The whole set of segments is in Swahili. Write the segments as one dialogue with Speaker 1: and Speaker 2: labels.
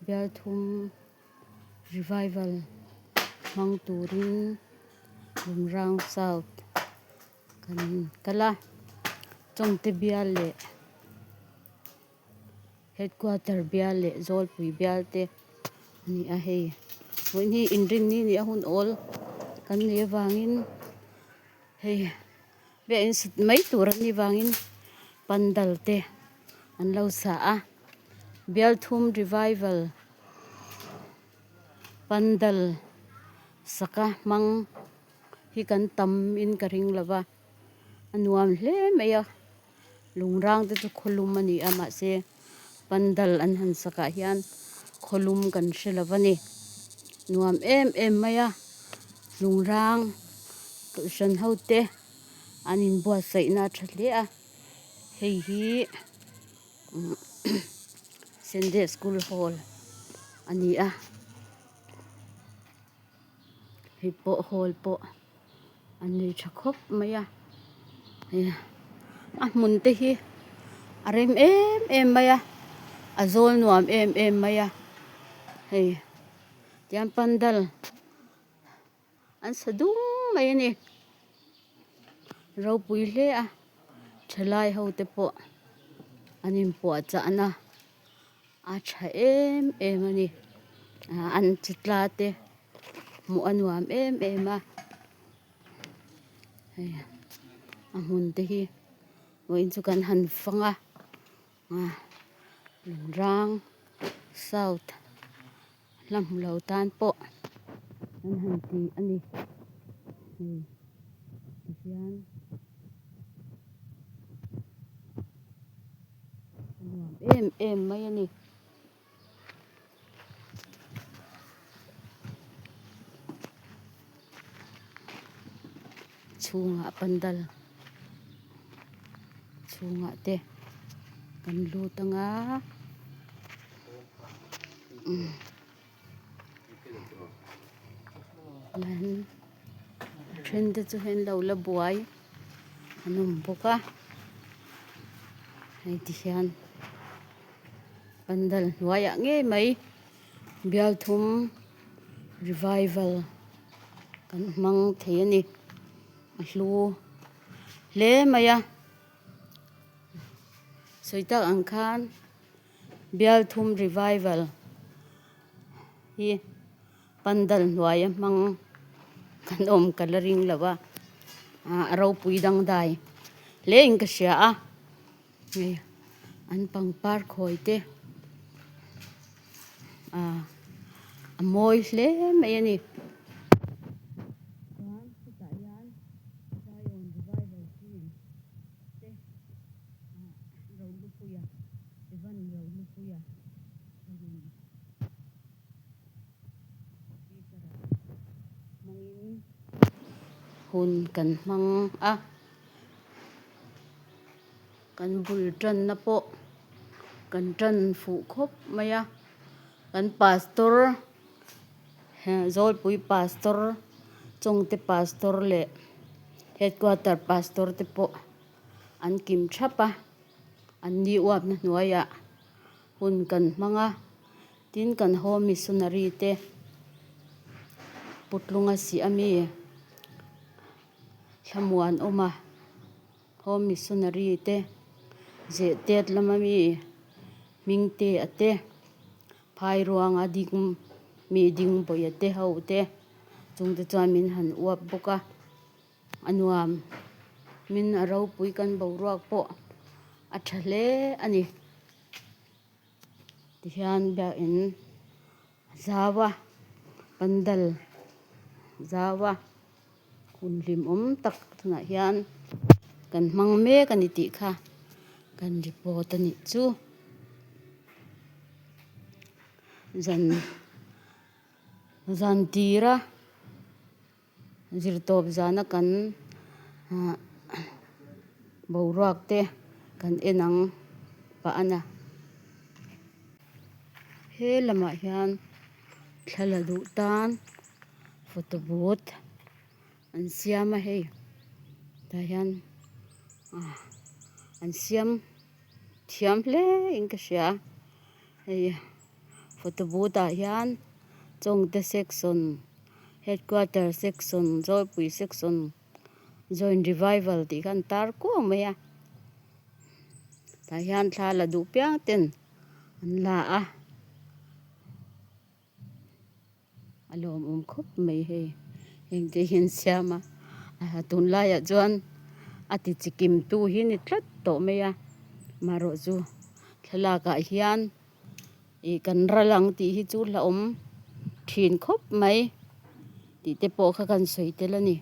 Speaker 1: Bialthum Revival Mang Turin Lumrang South kan kala trong te biale headquarter biale Zolpui bialte ni a hei ni indrin ni ahun all kan ni wangin hei be in sit mai tur ni wangin pandal te an lo sa a Bialthum Revival pandal saka mang hi kan tam in karing lava anuam hle maya lungrang te chu kholum ani ama se pandal an han saka hian kholum kan hrelavani nuam em maya lungrang shan hote anin bua saina thatle a hei hi Sunday School Hall ani a hipo hall po ani thakhop maya mun te hi arem em maya azol nuam em maya hei tiam pandal an sadung mai ni ro pui hle a thalai ho te po anin po cha ana a tha em ani an chitla te mu anuam em a hei amun te hi Wain chu kan han fanga Lungrang South lam lo tan po an han ti ani hian em mai ani chunga pandal chunga te kan lu tanga lan trend chu hen lo la buai anum boka ai ti hian pandal waya nge mai Bialthum Revival kan mang the ani lu le maya soita angkhan Bialthum Revival hi pandal waya mang kan coloring lawa araw puidang dai le ing ka sia a an pang par khoi te moi hle mai ani hun kan mang kan bul tran na po kan tran fu khop maya kan pastor Zolpui pastor chong te pastor le headquarter pastor te po an kim thapa an ni wap na nuaya hun kan manga tin kan home missionary te putlunga si ami thamuan oma home missionary te je tet lamami mingte ate phai ruang ading mi ding boyate haute chungte chamin han uap boka anuam min arau pui kan boruak po athale ani tihan ba in zawa pandal zawa hunlim tak thuna hian kan mang me kan ti kha kan report ani chu zan tira zirtop zana kan boruak te kan enang pa ana he lama hian thaladu tan photo booth an siama hei ta hian an siam thiam hle in ka sia hei Photobuda hian chungte section headquarter section Zolpui section joint revival ti kan tar ko maya ta hian thla la du piang ten an la a alom khop mai he engte hin siama a tun la ya chuan ati chikim tu hi ni tlat to maya maro chu thlaka hian e kan ralang ti hi chu la om thin khop mai ti te po kha kan soi tel ani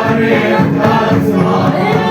Speaker 2: Maria,